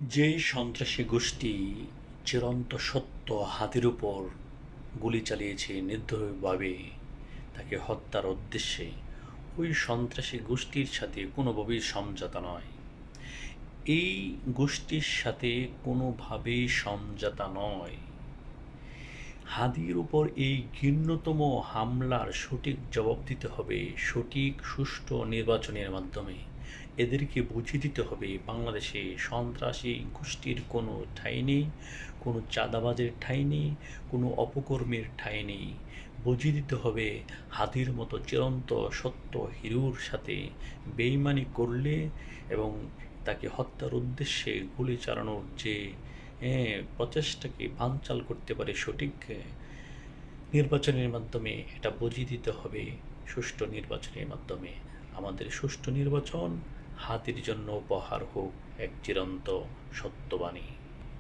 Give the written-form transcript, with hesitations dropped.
যে সন্ত্রাসী গোষ্ঠী চিরন্ত সত্য হাতির উপর গুলি চালিয়েছে নির্দয়ভাবে তাকে হত্যার উদ্দেশ্যে, ওই সন্ত্রাসী গোষ্ঠীর সাথে কোনোভাবেই সমঝোতা নয়। এই গোষ্ঠীর সাথে কোনোভাবেই সমঝোতা নয়। হাদির উপর এই ঘৃণ্যতম হামলার সঠিক জবাব দিতে হবে সঠিক সুষ্ঠু নির্বাচনের মাধ্যমে। এদেরকে বুঝিয়ে দিতে হবে বাংলাদেশে সন্ত্রাসী গোষ্ঠীর কোনো ঠাঁই নেই, কোনো চাঁদাবাজের ঠাঁই নেই, কোনো অপকর্মের ঠাঁই নেই। বুঝিয়ে দিতে হবে হাদির মতো চিরন্ত সত্য হিরোর সাথে বেইমানি করলে এবং তাকে হত্যার উদ্দেশ্যে গুলি চালানোর যে প্রচেষ্টাকে বানচাল করতে পারে সঠিক নির্বাচনের মাধ্যমে, এটা বুঝিয়ে দিতে হবে সুষ্ঠু নির্বাচনের মাধ্যমে। আমাদের সুষ্ঠু নির্বাচন হাতির জন্য উপহার হোক এক চিরন্ত সত্যবাণী।